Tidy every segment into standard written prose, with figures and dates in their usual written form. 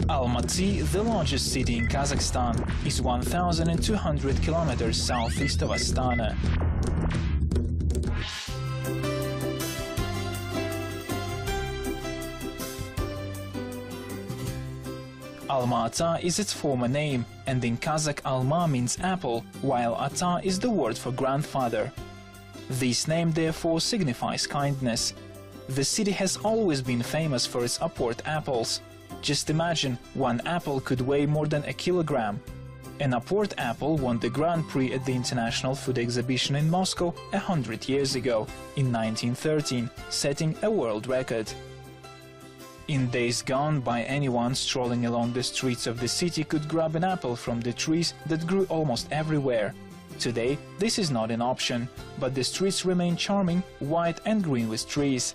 Almaty, the largest city in Kazakhstan, is 1,200 kilometers southeast of Astana. Alma-Ata is its former name, and in Kazakh Alma means apple, while Ata is the word for grandfather. This name therefore signifies kindness. The city has always been famous for its Apport apples. Just imagine, one apple could weigh more than a kilogram. An Apport apple won the Grand Prix at the International Food Exhibition in Moscow 100 years ago, in 1913, setting a world record. In days gone by, anyone strolling along the streets of the city could grab an apple from the trees that grew almost everywhere. Today, this is not an option, but the streets remain charming, white and green with trees.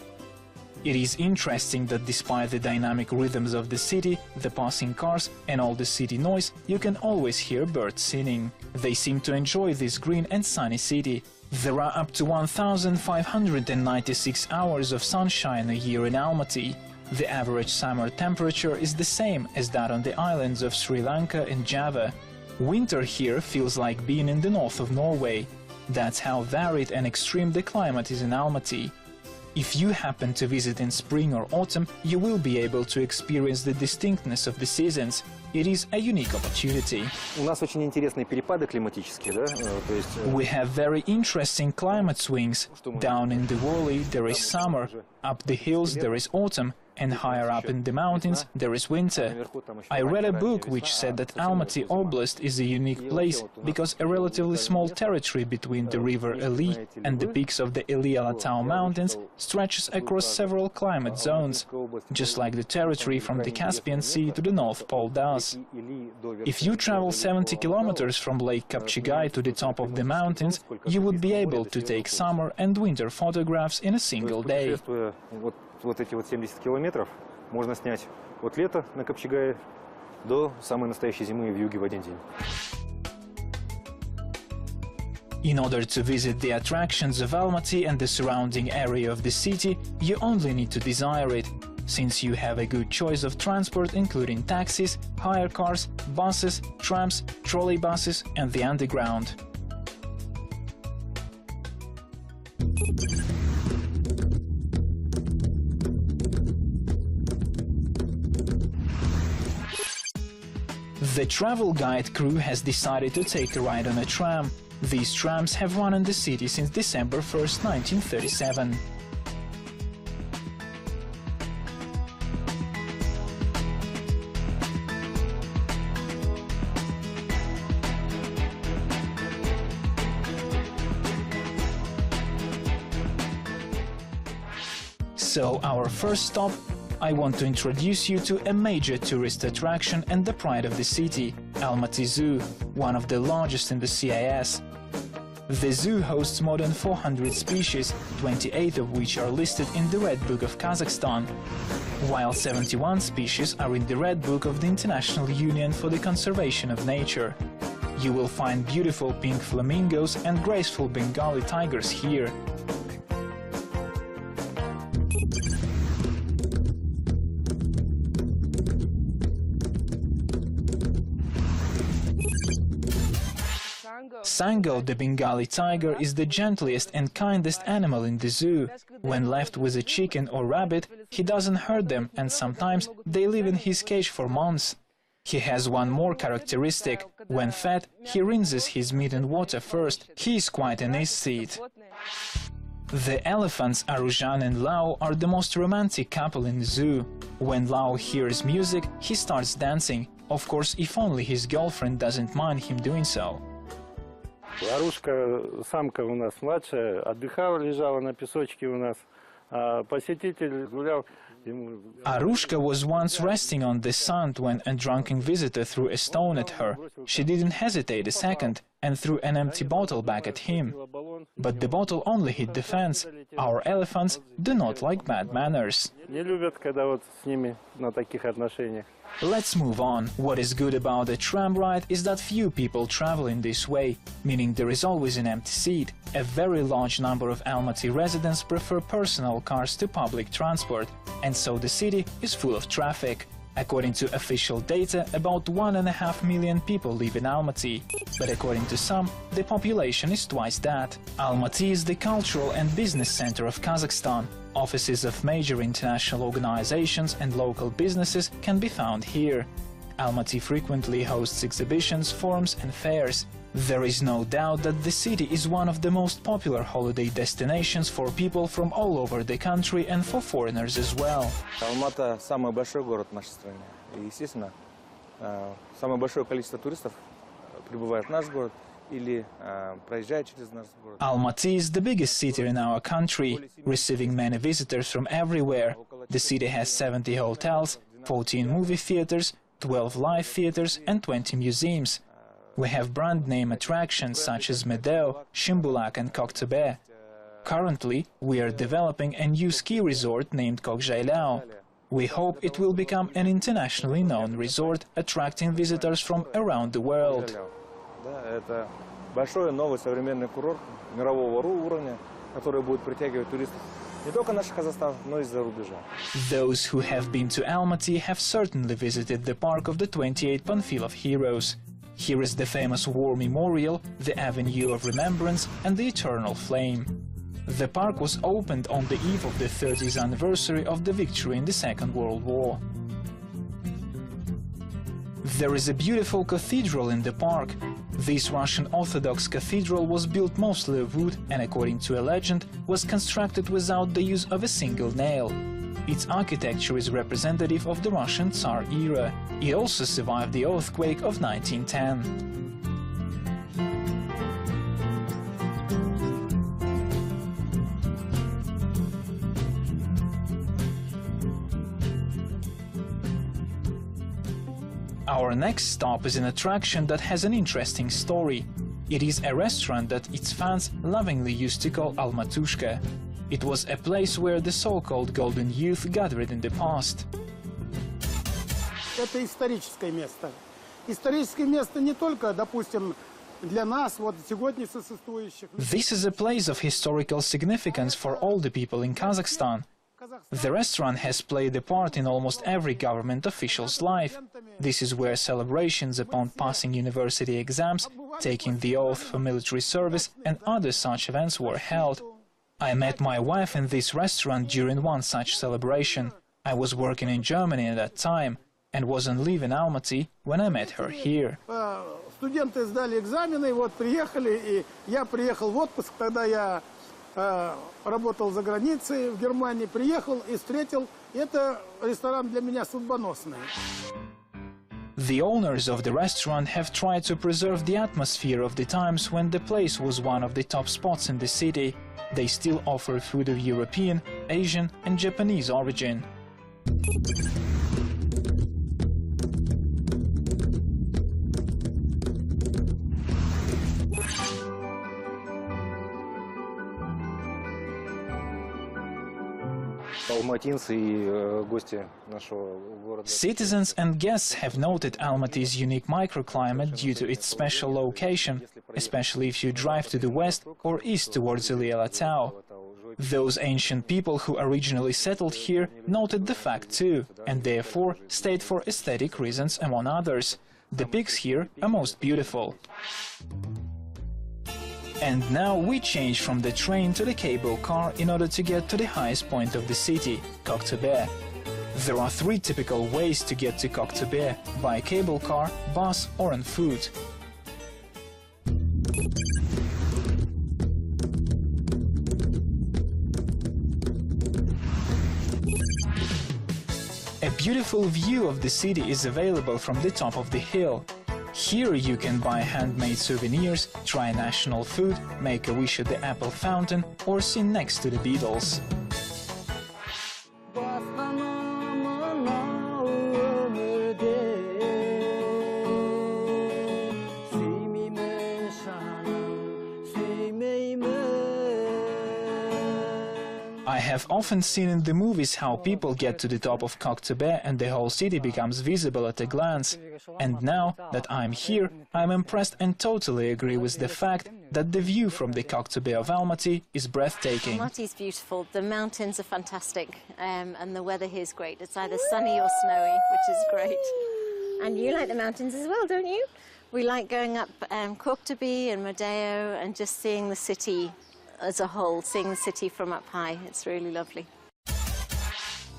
It is interesting that despite the dynamic rhythms of the city, the passing cars and all the city noise, you can always hear birds singing. They seem to enjoy this green and sunny city. There are up to 1,596 hours of sunshine a year in Almaty. The average summer temperature is the same as that on the islands of Sri Lanka and Java. Winter here feels like being in the north of Norway. That's how varied and extreme the climate is in Almaty. If you happen to visit in spring or autumn, you will be able to experience the distinctness of the seasons. It is a unique opportunity. We have very interesting climate swings. Down in the valley there is summer, up the hills there is autumn, and higher up in the mountains there is winter. I read a book which said that Almaty Oblast is a unique place because a relatively small territory between the river Ili and the peaks of the Ili-Alatau mountains stretches across several climate zones, just like the territory from the Caspian Sea to the North Pole does. If you travel 70 kilometers from Lake Kapchigai to the top of the mountains, you would be able to take summer and winter photographs in a single day. Вот эти вот 70 километров можно снять от лета на Копчегае до самой настоящей зимы в юге в один день. In order to visit the attractions of Almaty and the surrounding area of the city, you only need to desire it, since you have a good choice of transport including taxis, hire cars, buses, trams, trolleybuses and the underground. The travel guide crew has decided to take a ride on a tram. These trams have run in the city since December 1st, 1937. So, our first stop, I want to introduce you to a major tourist attraction and the pride of the city, Almaty Zoo, one of the largest in the CIS. The zoo hosts more than 400 species, 28 of which are listed in the Red Book of Kazakhstan, while 71 species are in the Red Book of the International Union for the Conservation of Nature. You will find beautiful pink flamingos and graceful Bengali tigers here. Sango, the Bengali tiger, is the gentlest and kindest animal in the zoo. When left with a chicken or rabbit, he doesn't hurt them, and sometimes they live in his cage for months. He has one more characteristic. When fed, he rinses his meat in water first. He is quite an aesthete. The elephants Aruzhan and Lao are the most romantic couple in the zoo. When Lao hears music, he starts dancing. Of course, if only his girlfriend doesn't mind him doing so. Арушка, самка у нас младшая, отдыхала, лежала на песочке у нас. А посетитель гулял Ему Arushka was once resting on the sand when a drunken visitor threw a stone at her. She didn't hesitate a second and threw an empty bottle back at him. баллон. But the bottle only hit the fence. Our elephants do not like bad manners. Не любят, когда вот с ними на таких отношениях. Let's move on. What is good about the tram ride is that few people travel in this way, meaning there is always an empty seat. A very large number of Almaty residents prefer personal cars to public transport, and so the city is full of traffic. According to official data, about 1.5 million people live in Almaty, but according to some, the population is twice that. Almaty is the cultural and business center of Kazakhstan. Offices of major international organizations and local businesses can be found here. Almaty frequently hosts exhibitions, forums and fairs. There is no doubt that the city is one of the most popular holiday destinations for people from all over the country and for foreigners as well. Алмата – самый большой город в нашей стране. И, естественно, самое большое количество туристов прибывает в наш город или проезжает через наш город. Almaty is the biggest city in our country, receiving many visitors from everywhere. The city has 70 hotels, 14 movie theaters, 12 live theaters and 20 museums. We have brand-name attractions such as Medeo, Shimbulak and Koktebe. Currently, we are developing a new ski resort named Kokzhailao. We hope it will become an internationally known resort, attracting visitors from around the world. Да, это большой новый современный курорт мирового уровня, который будет притягивать туристов не только наш Казахстан, но и из-за рубежа. Those who have been to Almaty have certainly visited the park of the 28 Panfilov heroes. Here is the famous war memorial, the Avenue of Remembrance and the Eternal Flame. The park was opened on the eve of the 30th anniversary of the victory in the Second World War. There is a beautiful cathedral in the park. This Russian Orthodox cathedral was built mostly of wood and, according to a legend, was constructed without the use of a single nail. Its architecture is representative of the Russian Tsar era. It also survived the earthquake of 1910. Our next stop is an attraction that has an interesting story. It is a restaurant that its fans lovingly used to call Almatushka. It was a place where the so-called golden youth gathered in the past. Это историческое место. Историческое место не только, допустим, для нас, вот сегодня существующих. This is a place of historical significance for all the people in Kazakhstan. The restaurant has played a part in almost every government official's life. This is where celebrations upon passing university exams, taking the oath for military service and other such events were held. I met my wife in this restaurant during one such celebration. I was working in Germany at that time and was on leave in Almaty when I met her here. Студенты сдали экзамены, вот приехали, и я приехал в отпуск, тогда я работал за границей в Германии, приехал и встретил. Это ресторан для меня судьбоносный. The owners of the restaurant have tried to preserve the atmosphere of the times when the place was one of the top spots in the city. They still offer food of European, Asian and Japanese origin. Алматинцы и гости нашего города. Citizens and guests have noted Almaty's unique microclimate due to its special location, especially if you drive to the west or east towards Ilialatau. Those ancient people who originally settled here noted the fact too, and therefore stayed for aesthetic reasons among others. The peaks here are most beautiful. And now we change from the train to the cable car in order to get to the highest point of the city, Koktebe. There are three typical ways to get to Koktebe: by cable car, bus or on foot. A beautiful view of the city is available from the top of the hill. Here you can buy handmade souvenirs, try national food, make a wish at the Apple Fountain or sing next to the Beatles. I have often seen in the movies how people get to the top of Koktube and the whole city becomes visible at a glance. And now that I'm here, I'm impressed and totally agree with the fact that the view from the Koktube of Almaty is breathtaking. Almaty is beautiful, the mountains are fantastic, and the weather here is great. It's either sunny or snowy, which is great. And you like the mountains as well, don't you? We like going up Koktube and Modeo and just seeing the city as a whole, seeing the city from up high. It's really lovely.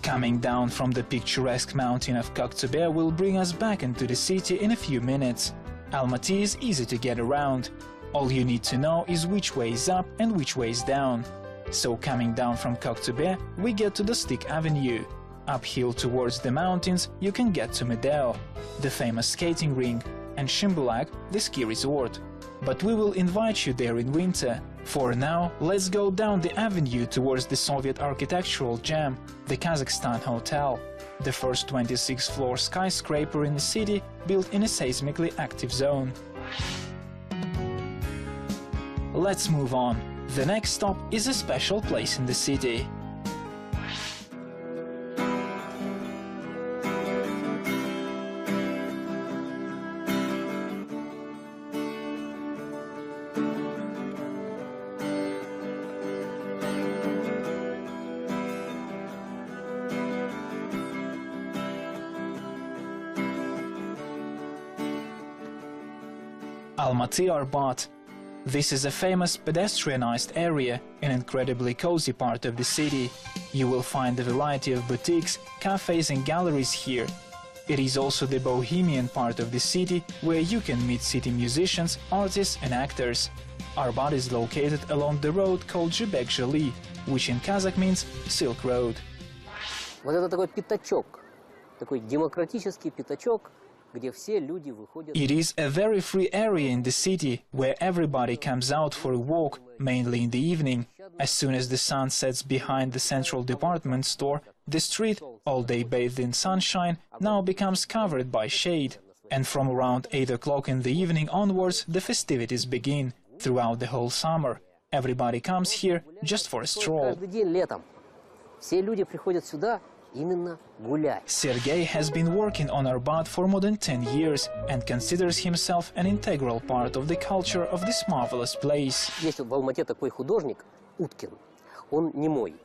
Coming down from the picturesque mountain of Koktube will bring us back into the city in a few minutes. Almaty is easy to get around. All you need to know is which way is up and which way is down. So coming down from Koktube, we get to the Stik Avenue. Uphill towards the mountains, you can get to Medeo, the famous skating ring, and Shimbulag, the ski resort. But we will invite you there in winter. For now, let's go down the avenue towards the Soviet architectural gem, the Kazakhstan Hotel, the first 26-floor skyscraper in the city built in a seismically active zone. Let's move on. The next stop is a special place in the city. Almaty Arbat. This is a famous pedestrianized area, an incredibly cozy part of the city. You will find a variety of boutiques, cafes and galleries here. It is also the bohemian part of the city, where you can meet city musicians, artists and actors. Arbat is located along the road called Zhibek Zhili, which in Kazakh means Silk Road. Вот это такой пятачок, такой демократический пятачок, где все люди выходят. It is a very free area in the city, where everybody comes out for a walk, mainly in the evening. As soon as the sun sets behind the central department store, the street, all day bathed in sunshine, now becomes covered by shade. And from around 8 o'clock in the evening onwards, the festivities begin. Throughout the whole summer, everybody comes here just for a stroll. Каждый день летом все люди приходят сюда именно гулять. Sergei has been working on Arbat for more than 10 years and considers himself an integral part of the culture of this marvelous place. Есть в Алмате такой художник Уткин, он немой.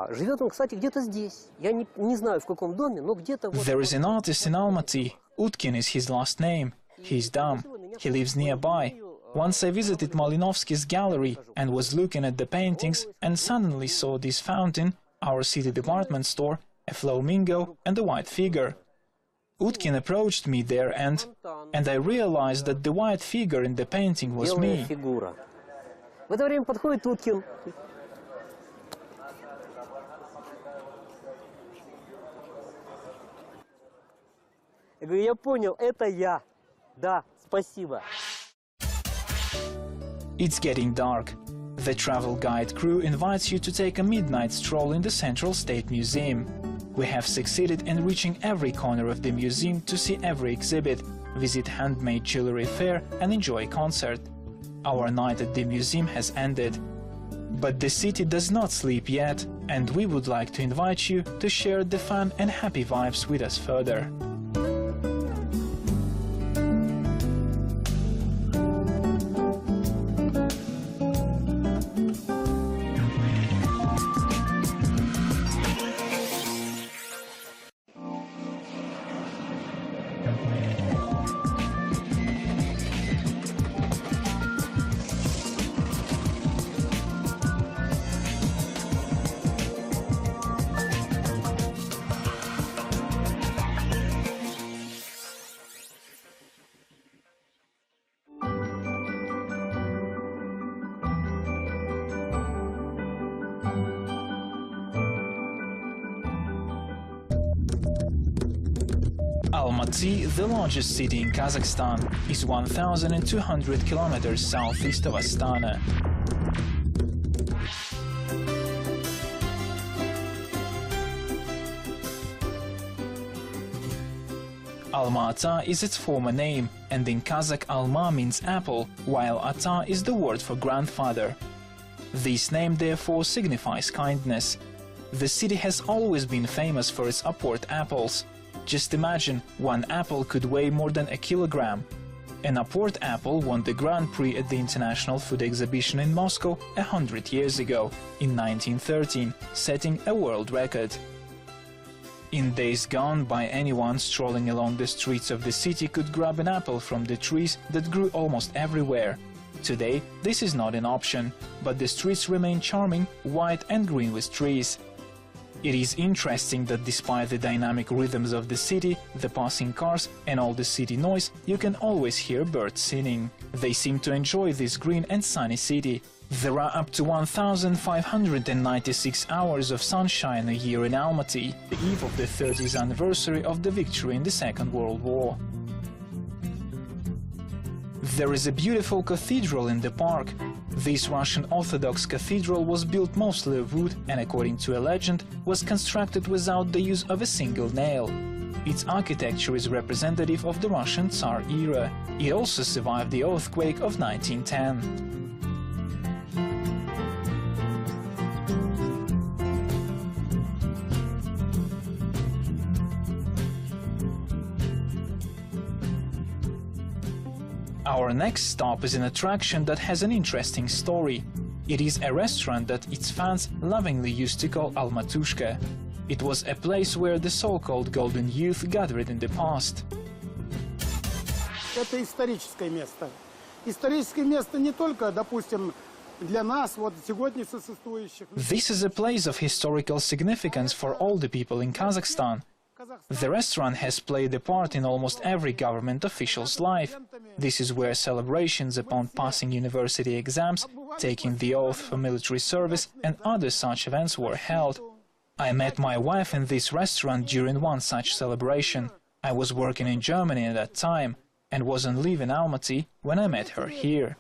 Живет он, кстати, где-то здесь. Я не знаю, в каком доме, но где-то... There is an artist in Almaty. Utkin is his last name. He's dumb. He lives nearby. Once I visited Malinovsky's gallery and was looking at the paintings and suddenly saw this fountain, our city department store, a flamingo and a white figure. Utkin approached me there and I realized that the white figure in the painting was me. Фигура. В это время подходит Уткин. Я говорю, я понял, это я. Да, спасибо. It's getting dark. The travel guide crew invites you to take a midnight stroll in the Central State Museum. We have succeeded in reaching every corner of the museum to see every exhibit, visit handmade jewelry fair and enjoy a concert. Our night at the museum has ended. But the city does not sleep yet, and we would like to invite you to share the fun and happy vibes with us further. Almaty, the largest city in Kazakhstan, is 1,200 kilometers southeast of Astana. Alma-Ata is its former name, and in Kazakh Alma means apple, while Ata is the word for grandfather. This name therefore signifies kindness. The city has always been famous for its upward apples. Just imagine, one apple could weigh more than a kilogram. An upward apple won the Grand Prix at the International Food Exhibition in Moscow 100 years ago, in 1913, setting a world record. In days gone by, anyone strolling along the streets of the city could grab an apple from the trees that grew almost everywhere. Today, this is not an option, but the streets remain charming, white and green with trees. It is interesting that despite the dynamic rhythms of the city, the passing cars and all the city noise, you can always hear birds singing. They seem to enjoy this green and sunny city. There are up to 1,596 hours of sunshine a year in Almaty, the eve of the 30th anniversary of the victory in the Second World War. There is a beautiful cathedral in the park. This Russian Orthodox cathedral was built mostly of wood and, according to a legend, was constructed without the use of a single nail. Its architecture is representative of the Russian Tsar era. It also survived the earthquake of 1910. Our next stop is an attraction that has an interesting story. It is a restaurant that its fans lovingly used to call Almatushka. It was a place where the so-called golden youth gathered in the past. Это историческое место. Историческое место не только, допустим, для нас, вот сегодня существующих. This is a place of historical significance for all the people in Kazakhstan. The restaurant has played a part in almost every government official's life. This is where celebrations upon passing university exams, taking the oath for military service and other such events were held. I met my wife in this restaurant during one such celebration. I was working in Germany at that time and was on leave in Almaty when I met her here.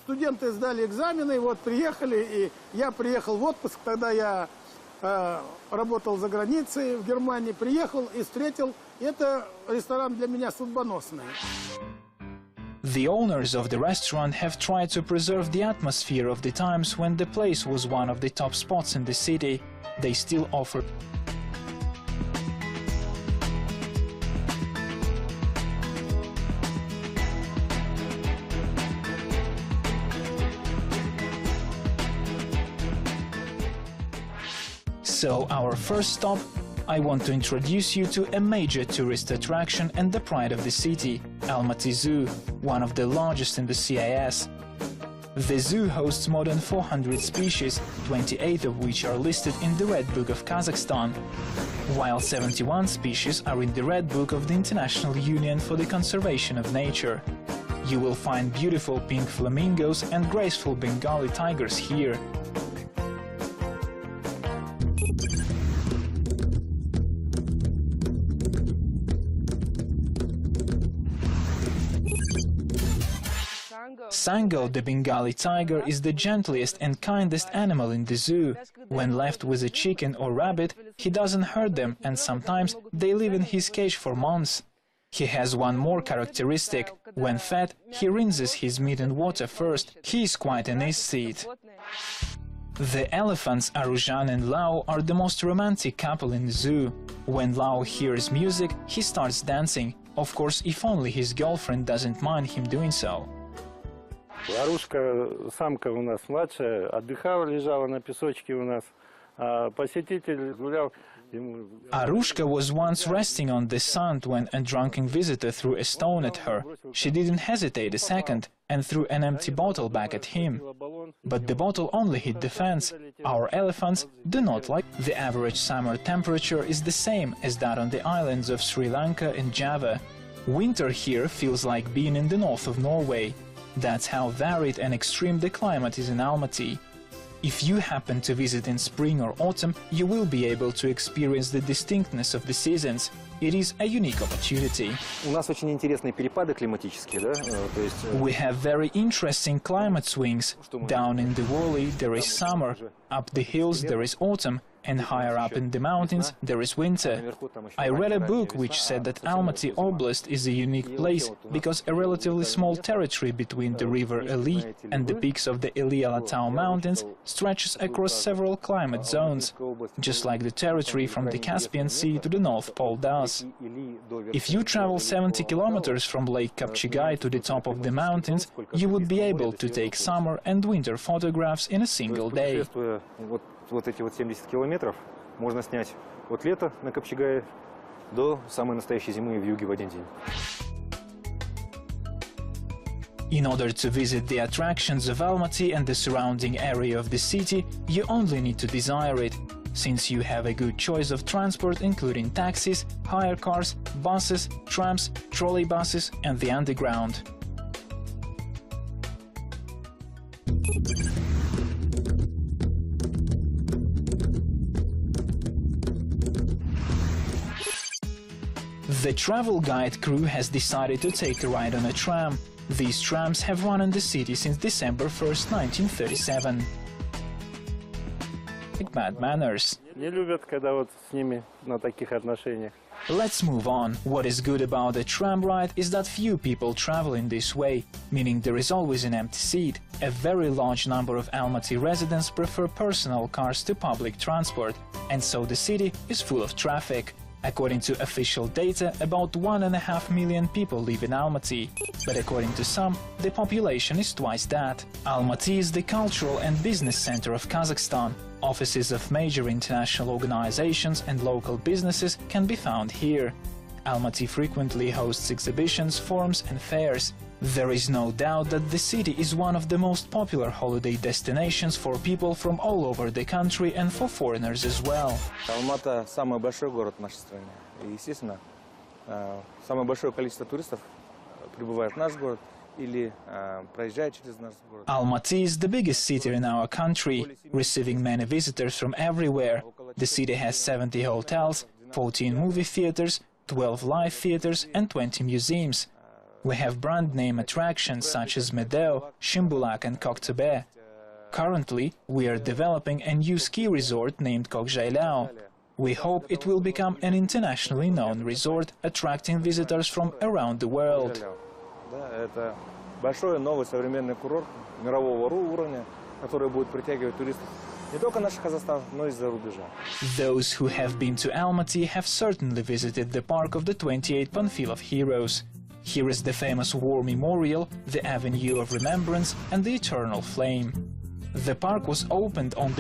Студенты сдали экзамены, вот приехали, и я приехал в отпуск, тогда я работал за границей в Германии, приехал и встретил. Это ресторан для меня судьбоносный. The owners of the restaurant have tried to preserve the atmosphere of the times when the place was one of the top spots in the city. They still offer So, our first stop, I want to introduce you to a major tourist attraction and the pride of the city, Almaty Zoo, one of the largest in the CIS. The zoo hosts more than 400 species, 28 of which are listed in the Red Book of Kazakhstan, while 71 species are in the Red Book of the International Union for the Conservation of Nature. You will find beautiful pink flamingos and graceful Bengali tigers here. Sango, the Bengali tiger, is the gentlest and kindest animal in the zoo. When left with a chicken or rabbit, he doesn't hurt them, and sometimes they live in his cage for months. He has one more characteristic. When fed, he rinses his meat in water first. He is quite an aesthete. The elephants Aruzhan and Lao are the most romantic couple in the zoo. When Lao hears music, he starts dancing. Of course, if only his girlfriend doesn't mind him doing so. Арушка, самка у нас младшая, отдыхала, лежала на песочке у нас. Посетитель гулял. Arushka was once resting on the sand when a drunken visitor threw a stone at her. She didn't hesitate a second and threw an empty bottle back at him. But the bottle only hit the fence. Our elephants do not like. The average summer temperature is the same as that on the islands of Sri Lanka and Java. Winter here feels like being in the north of Norway. That's how varied and extreme the climate is in Almaty. If you happen to visit in spring or autumn, you will be able to experience the distinctness of the seasons. It is a unique opportunity. У нас очень интересные перепады климатические, да? То есть We have very interesting climate swings. Down in the valley there is summer, up the hills there is autumn, and higher up in the mountains there is winter. I read a book which said that Almaty Oblast is a unique place because a relatively small territory between the river Ili and the peaks of the Ili-Alatau mountains stretches across several climate zones, just like the territory from the Caspian Sea to the North Pole does. If you travel 70 kilometers from Lake Kapchigai to the top of the mountains, you would be able to take summer and winter photographs in a single day. Вот эти вот 70 километров можно снять от лета на Копчегае до самой настоящей зимы в юге в один день. In order to visit the attractions of Almaty and the surrounding area of the city, you only need to desire it, since you have a good choice of transport including taxis, hire cars, buses, trams, trolleybuses and the underground. The travel guide crew has decided to take a ride on a tram. These trams have run in the city since December 1st, 1937. Like bad manners. Не любят, когда вот с ними на таких отношениях. Let's move on. What is good about a tram ride is that few people travel in this way, meaning there is always an empty seat. A very large number of Almaty residents prefer personal cars to public transport, and so the city is full of traffic. According to official data, about 1.5 million people live in Almaty, but according to some, the population is twice that. Almaty is the cultural and business center of Kazakhstan. Offices of major international organizations and local businesses can be found here. Almaty frequently hosts exhibitions, forums and fairs. There is no doubt that the city is one of the most popular holiday destinations for people from all over the country and for foreigners as well. Алмата – самый большой город в нашей стране. И, естественно, самое большое количество туристов прибывает в наш город или проезжает через наш город. Almaty is the biggest city in our country, receiving many visitors from everywhere. The city has 70 hotels, 14 movie theaters, 12 live theaters and 20 museums. We have brand-name attractions such as Medeo, Shimbulak and Koktebe. Currently, we are developing a new ski resort named Kokzhailao. We hope it will become an internationally known resort, attracting visitors from around the world. Это большой новый современный курорт мирового уровня, который будет притягивать туристов не только наших Казахстан, но и из-за рубежа. Those who have been to Almaty have certainly visited the park of the 28 Panfilov heroes. Here is the famous war memorial, the Avenue of Remembrance and the Eternal Flame. The park was opened on the